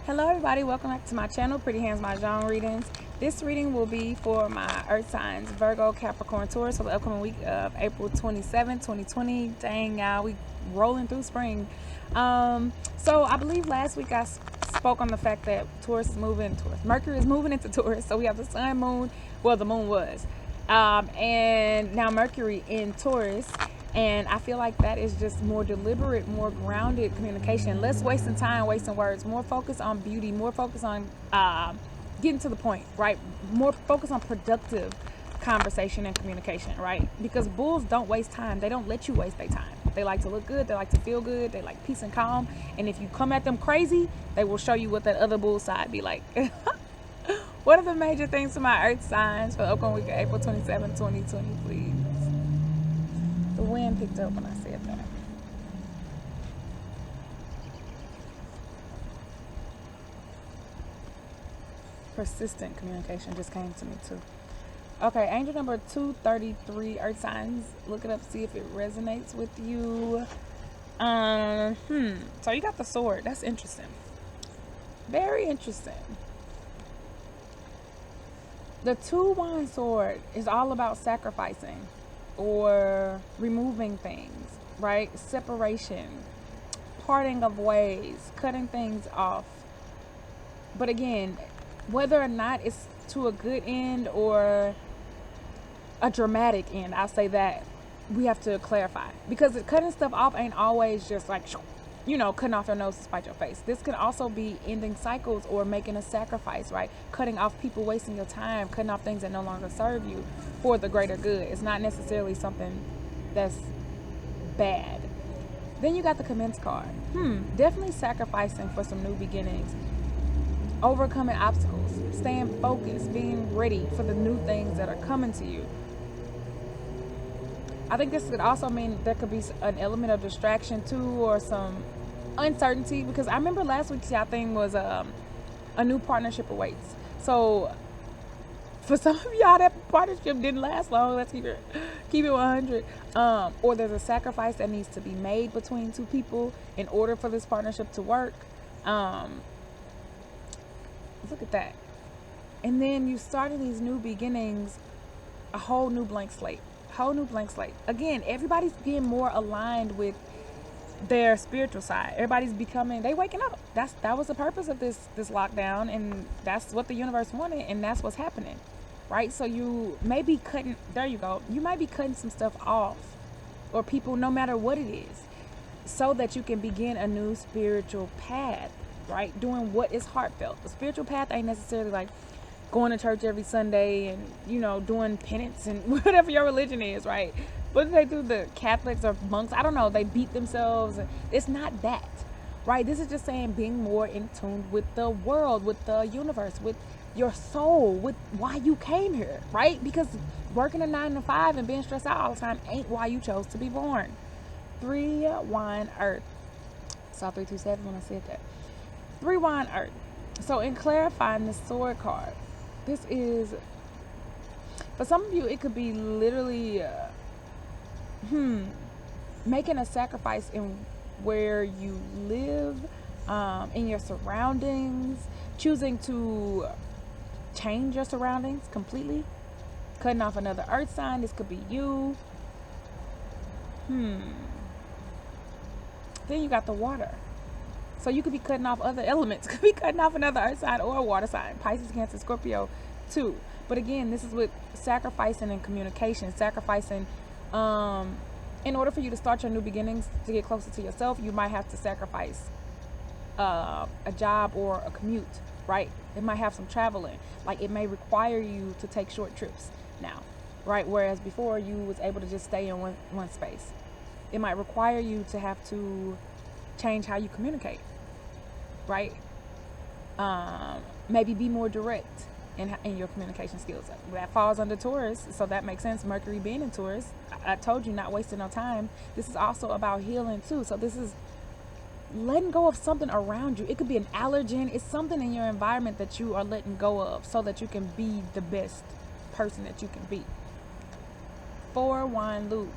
Hello everybody, welcome back to my channel, Pretty Hands Mah Jongg readings. This reading will be for my earth signs, Virgo, Capricorn, Taurus, for the upcoming week of April 27, 2020. Dang, y'all, we rolling through spring. So I believe last week I spoke on the fact that Mercury is moving into Taurus. So we have the sun, moon, well, the moon was. And now Mercury in Taurus. And I feel like that is just more deliberate, more grounded communication. Less wasting time, wasting words. More focus on beauty. More focus on getting to the point, right? More focus on productive conversation and communication, right? Because bulls don't waste time. They don't let you waste their time. They like to look good. They like to feel good. They like peace and calm. And if you come at them crazy, they will show you what that other bull side be like. What are the major things for my earth signs for the upcoming week of April 27, 2020, please? The wind picked up when I said that. Persistent communication just came to me too. Okay, angel number 233, earth signs. Look it up, see if it resonates with you. So you got the sword. That's interesting. Very interesting. The 2-wand sword is all about sacrificing or removing things, right? Separation, parting of ways, cutting things off. But again, whether or not it's to a good end or a dramatic end, I'll say that we have to clarify, because cutting stuff off ain't always just like, you know, cutting off your nose to spite your face. This can also be ending cycles or making a sacrifice, right? Cutting off people wasting your time, cutting off things that no longer serve you for the greater good. It's not necessarily something that's bad. Then you got the commence card. Definitely sacrificing for some new beginnings, overcoming obstacles, staying focused, being ready for the new things that are coming to you. I think this could also mean there could be an element of distraction too, or some uncertainty, because I remember last week's thing was a new partnership awaits. So for some of y'all, that partnership didn't last long. Let's keep it 100. Or there's a sacrifice that needs to be made between two people in order for this partnership to work. Look at that. And then you started these new beginnings, a whole new blank slate. Again, everybody's being more aligned with their spiritual side. Everybody's they waking up. That was the purpose of this lockdown, and that's what the universe wanted, and that's what's happening, right? So you may be cutting, there you go, you might be cutting some stuff off, or people, no matter what it is, so that you can begin a new spiritual path, right? Doing what is heartfelt. The spiritual path ain't necessarily like going to church every Sunday and, you know, doing penance and whatever your religion is, right? What do they do? The Catholics or monks, I don't know, they beat themselves. It's not that, right? This is just saying being more in tune with the world, with the universe, with your soul, with why you came here, right? Because working a 9 to 5 and being stressed out all the time ain't why you chose to be born. 3-wand earth. Saw 327 when I said that. 3-wand earth. So in clarifying the sword card, this is, for some of you, it could be literally making a sacrifice in where you live, in your surroundings, choosing to change your surroundings completely, cutting off another earth sign. This could be you. Then you got the water. So you could be cutting off other elements. Could be cutting off another earth sign or a water sign. Pisces, Cancer, Scorpio too. But again, this is with sacrificing and communication. Sacrificing, in order for you to start your new beginnings, to get closer to yourself, you might have to sacrifice a job or a commute, right? It might have some traveling. Like, it may require you to take short trips now, right? Whereas before you was able to just stay in one space. It might require you to have to change how you communicate, right? Maybe be more direct in your communication skills. That falls under Taurus, so that makes sense. Mercury being in Taurus, I told you, not wasting no time. This is also about healing too. So this is letting go of something around you. It could be an allergen. It's something in your environment that you are letting go of so that you can be the best person that you can be. 4-wand loop.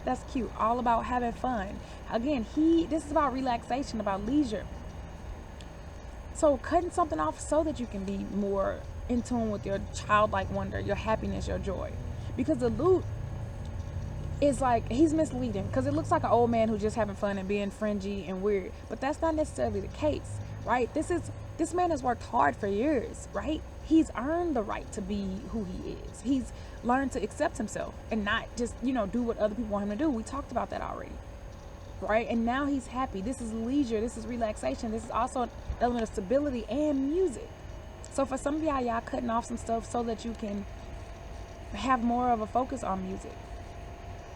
That's cute. All about having fun. Again, this is about relaxation, about leisure. So cutting something off so that you can be more in tune with your childlike wonder, your happiness, your joy. Because the loot is like, he's misleading because it looks like an old man who's just having fun and being fringy and weird, but that's not necessarily the case, right? This man has worked hard for years, right? He's earned the right to be who he is. He's learned to accept himself and not just, do what other people want him to do. We talked about that already, right? And now he's happy. This is leisure. This is relaxation. This is also an element of stability and music. So for some of y'all cutting off some stuff so that you can have more of a focus on music,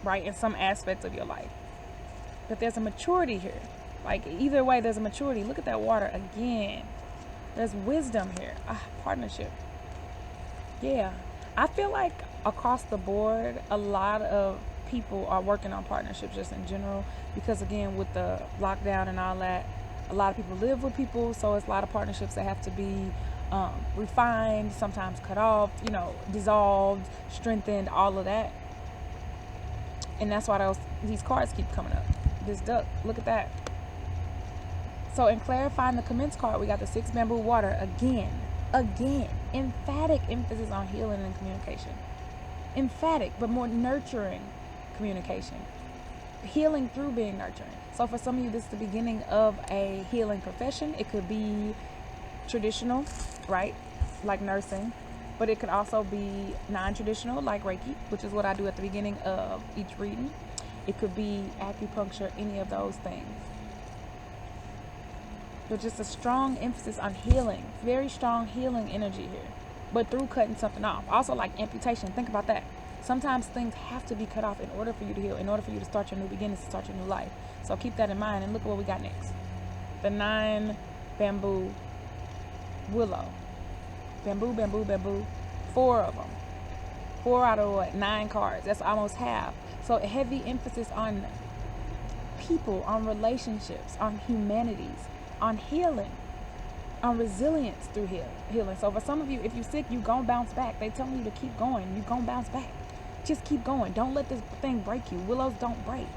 right, in some aspects of your life. But there's a maturity here. Like, either way, there's a maturity. Look at that water again. There's wisdom here. Partnership. Yeah. I feel like across the board, a lot of people are working on partnerships just in general, because again, with the lockdown and all that, a lot of people live with people, so it's a lot of partnerships that have to be refined, sometimes cut off, dissolved, strengthened, all of that. And that's why these cards keep coming up. This duck, look at that. So in clarifying the commence card, we got the 6 bamboo water again. Emphatic emphasis on healing and communication. Emphatic, but more nurturing communication. Healing through being nurturing. So for some of you, this is the beginning of a healing profession. It could be traditional, right? Like nursing. But it could also be non-traditional, like Reiki, which is what I do at the beginning of each reading. It could be acupuncture, any of those things. But just a strong emphasis on healing. Very strong healing energy here. But through cutting something off. Also like amputation. Think about that. Sometimes things have to be cut off in order for you to heal, in order for you to start your new beginnings, to start your new life. So keep that in mind, and look at what we got next. The 9 bamboo willow. Bamboo, bamboo, bamboo. 4 of them. 4 out of 9 cards. That's almost half. So a heavy emphasis on people, on relationships, on humanities, on healing, on resilience through healing. So for some of you, if you're sick, you're going to bounce back. They're telling you to keep going. You're going to bounce back. Just keep going. Don't let this thing break you. Willows don't break.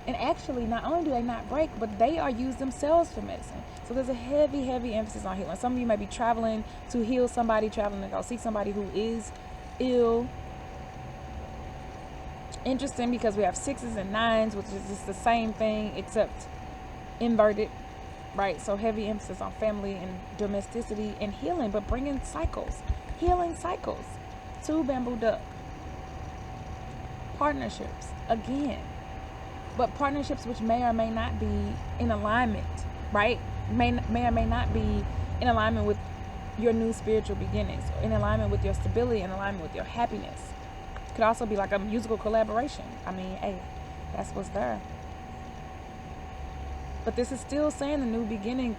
And actually, not only do they not break, but they are used themselves for medicine. So there's a heavy, heavy emphasis on healing. Some of you may be traveling to heal somebody, traveling to go see somebody who is ill. Interesting, because we have 6s and 9s, which is just the same thing except inverted, right? So heavy emphasis on family and domesticity and healing, but bringing cycles, healing cycles. 2 bamboo duck. Partnerships, again. But partnerships which may or may not be in alignment, right? May or may not be in alignment with your new spiritual beginnings, in alignment with your stability, in alignment with your happiness. Could also be like a musical collaboration. I mean, hey, that's what's there. But this is still saying the new beginning,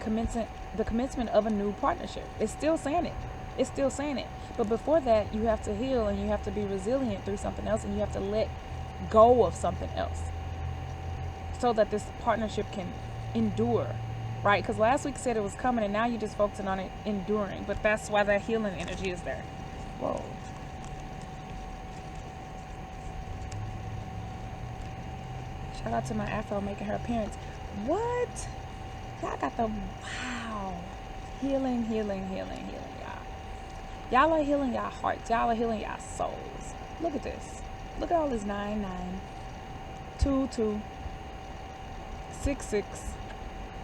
the commencement of a new partnership. It's still saying it. It's still saying it. But before that, you have to heal, and you have to be resilient through something else, and you have to let go of something else, so that this partnership can endure, right? Because last week said it was coming, and now you're just focusing on it enduring. But that's why that healing energy is there. Whoa. Shout out to my afro making her appearance. What? Y'all got the, wow. Healing, y'all. Y'all are healing y'all hearts. Y'all are healing y'all souls. Look at this. Look at all this 9, 9, 2, 2. 6, 6.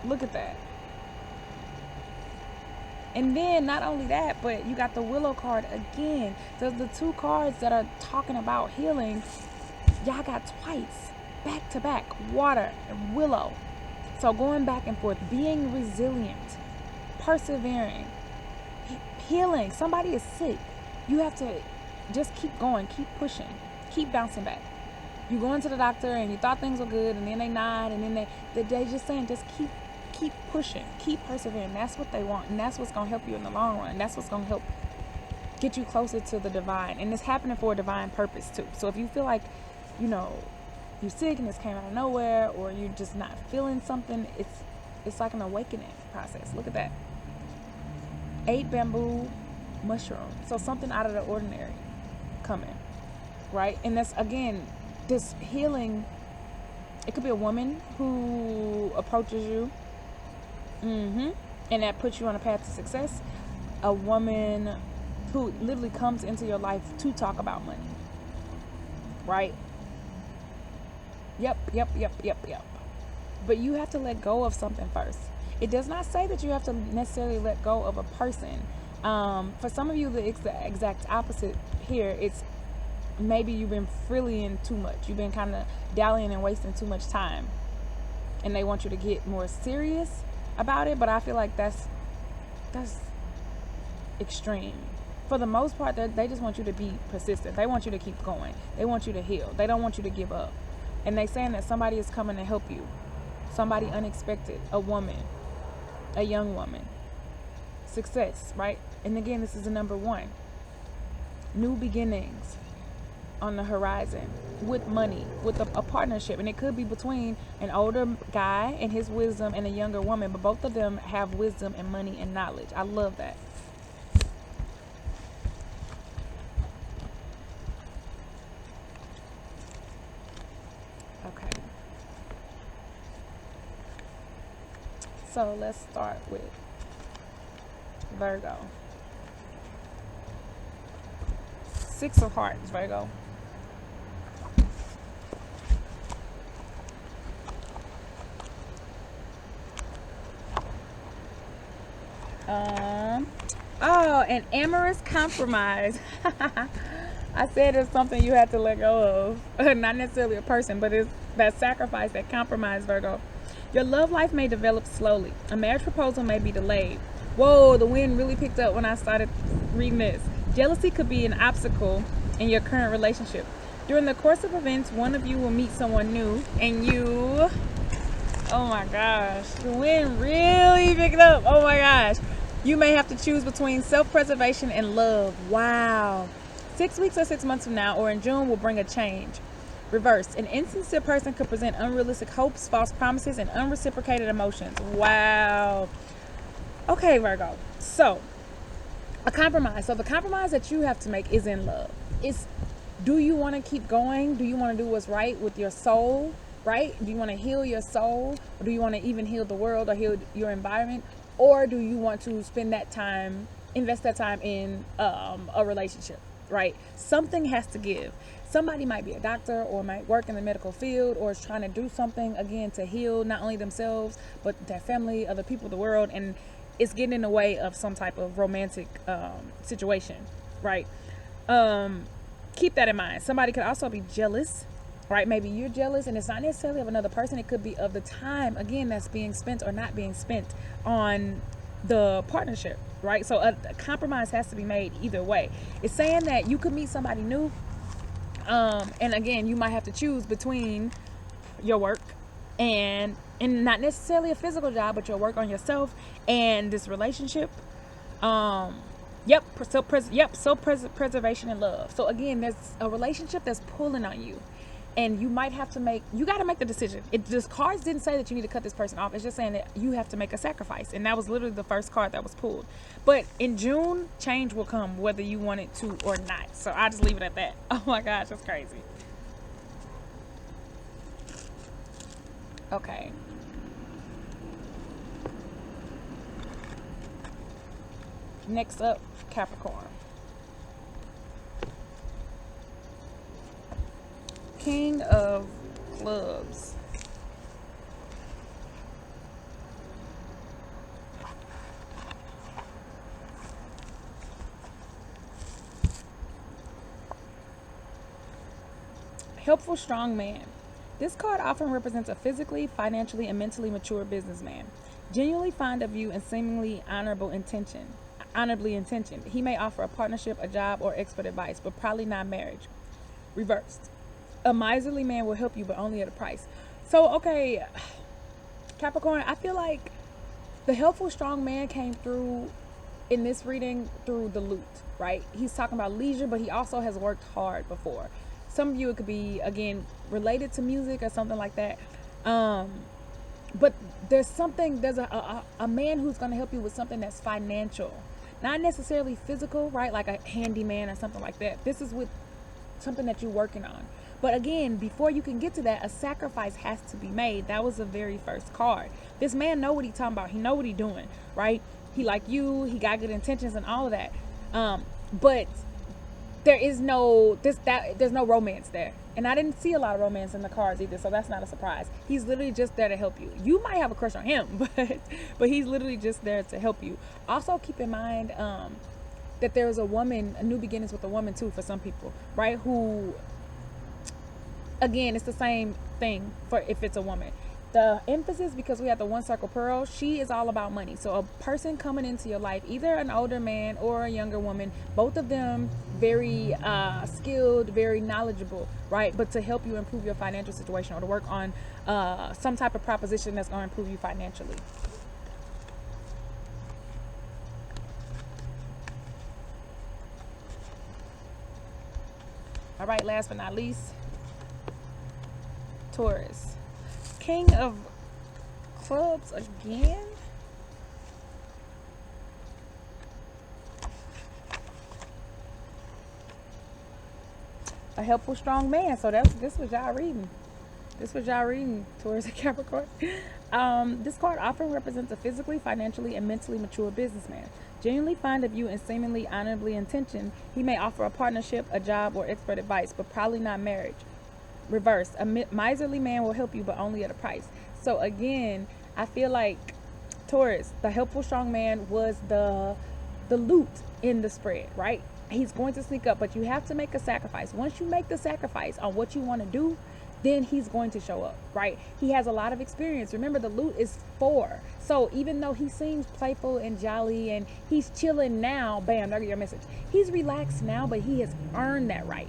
Look at that. And then not only that, but you got the willow card again. So the 2 cards that are talking about healing, y'all got twice, back to back, water and willow. So going back and forth, being resilient, persevering, healing. Somebody is sick. You have to just keep going, keep pushing, keep bouncing back. You going to the doctor and you thought things were good, and then they not, and then they just saying, just keep pushing, keep persevering. That's what they want, and that's what's gonna help you in the long run. That's what's gonna help get you closer to the divine, and it's happening for a divine purpose too. So if you feel like, you're sick and this came out of nowhere, or you're just not feeling something, it's like an awakening process. Look at that. 8 bamboo mushrooms. So something out of the ordinary coming, right? And that's, again, this healing. It could be a woman who approaches you. and that puts you on a path to success. A woman who literally comes into your life to talk about money, right? Yep. But you have to let go of something first. It does not say that you have to necessarily let go of a person. For some of you, the exact opposite here. It's maybe you've been freeing too much. You've been kind of dallying and wasting too much time. And they want you to get more serious about it. But I feel like that's extreme. For the most part, they just want you to be persistent. They want you to keep going. They want you to heal. They don't want you to give up. And they saying that somebody is coming to help you. Somebody unexpected. A woman. A young woman. Success, right? And again, this is the number one. New beginnings on the horizon with money, with a partnership. And it could be between an older guy and his wisdom and a younger woman. But both of them have wisdom and money and knowledge. I love that. Okay. So let's start with Virgo. Six of Hearts, Virgo. Oh, an amorous compromise. I said it's something you have to let go of. Not necessarily a person, but it's that sacrifice, that compromise, Virgo. Your love life may develop slowly. A marriage proposal may be delayed. Whoa, the wind really picked up when I started reading this. Jealousy could be an obstacle in your current relationship. During the course of events, one of you will meet someone new, and you... Oh my gosh. The wind really picked up. Oh my gosh. You may have to choose between self-preservation and love. Wow. 6 weeks or 6 months from now, or in June, will bring a change. Reverse. An insincere person could present unrealistic hopes, false promises, and unreciprocated emotions. Wow. Okay, Virgo. So, a compromise. So the compromise that you have to make is in love. It's, do you want to keep going? Do you want to do what's right with your soul? Right? Do you want to heal your soul? Or do you want to even heal the world or heal your environment? Or do you want to spend that time, invest that time in a relationship? Right? Something has to give. Somebody might be a doctor or might work in the medical field or is trying to do something, again, to heal not only themselves, but their family, other people, the world. And it's getting in the way of some type of romantic situation. Right? Keep that in mind. Somebody could also be jealous. Right? Maybe you're jealous, and it's not necessarily of another person. It could be of the time, again, that's being spent or not being spent on the partnership, right? So a compromise has to be made either way. It's saying that you could meet somebody new, and again, you might have to choose between your work and not necessarily a physical job, but your work on yourself and this relationship. Self-preservation and love. So again, there's a relationship that's pulling on you. And you might have to you got to make the decision. This cards didn't say that you need to cut this person off. It's just saying that you have to make a sacrifice. And that was literally the first card that was pulled. But in June, change will come whether you want it to or not. So I'll just leave it at that. Oh my gosh, that's crazy. Okay. Next up, Capricorn. King of Clubs. Helpful strong man. This card often represents a physically, financially, and mentally mature businessman. Genuinely fond of you and seemingly honorably intentioned. He may offer a partnership, a job, or expert advice, but probably not marriage. Reversed. A miserly man will help you, but only at a price. So, okay, Capricorn, I feel like the helpful strong man came through in this reading through the loot, right? He's talking about leisure, but he also has worked hard before. Some of you, it could be, again, related to music or something like that. But there's a man who's going to help you with something that's financial, not necessarily physical, right? Like a handyman or something like that. This is with something that you're working on. But again, before you can get to that, a sacrifice has to be made. That was the very first card. This man know what he talking about. He know what he doing, right? He like you. He got good intentions and all of that. But there is no there's no romance there, and I didn't see a lot of romance in the cards either, so that's not a surprise. He's literally just there to help you. You might have a crush on him, but he's literally just there to help you. Also keep in mind that there's a woman, a new beginnings with a woman too for some people, right? Who, again, it's the same thing for if it's a woman. The emphasis, because we have the one circle pearl, she is all about money. So a person coming into your life, either an older man or a younger woman, both of them very skilled, very knowledgeable, right? But to help you improve your financial situation or to work on some type of proposition that's going to improve you financially. All right, last but not least, Taurus. King of Clubs again. A helpful, strong man. So this was y'all reading. This was y'all reading, Taurus and Capricorn. This card often represents a physically, financially, and mentally mature businessman. Genuinely fond of you and seemingly honorably intentioned, he may offer a partnership, a job, or expert advice, but probably not marriage. Reverse, a miserly man will help you, but only at a price. So again, I feel like Taurus, the helpful strong man, was the loot in the spread, right? He's going to sneak up, but you have to make a sacrifice. Once you make the sacrifice on what you want to do, then he's going to show up, right? He has a lot of experience. Remember, the loot is 4. So even though he seems playful and jolly and he's chilling now, bam, there get your message. He's relaxed now, but he has earned that right?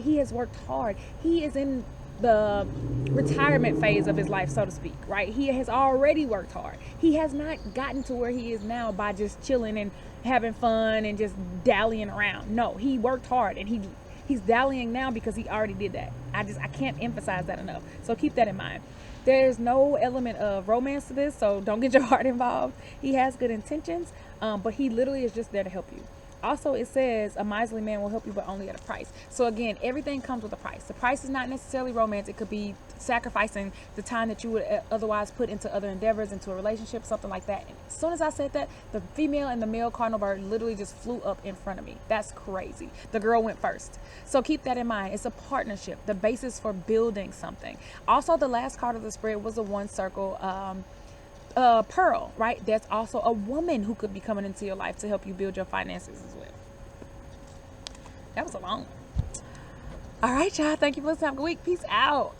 He has worked hard. He is in the retirement phase of his life, so to speak, right? He has already worked hard. He has not gotten to where he is now by just chilling and having fun and just dallying around. No, he worked hard, and he's dallying now because he already did that. I can't emphasize that enough. So keep that in mind. There's no element of romance to this, so don't get your heart involved. He has good intentions, but he literally is just there to help you. Also, it says a miserly man will help you, but only at a price. So again, everything comes with a price. The price is not necessarily romance. It could be sacrificing the time that you would otherwise put into other endeavors, into a relationship, something like that. And as soon as I said that, the female and the male cardinal bird literally just flew up in front of me. That's crazy. The girl went first. So keep that in mind. It's a partnership, the basis for building something. Also, the last card of the spread was a one circle pearl, right? That's also a woman who could be coming into your life to help you build your finances as well. That was a long one. All right, y'all. Thank you for listening. Have a good week. Peace out.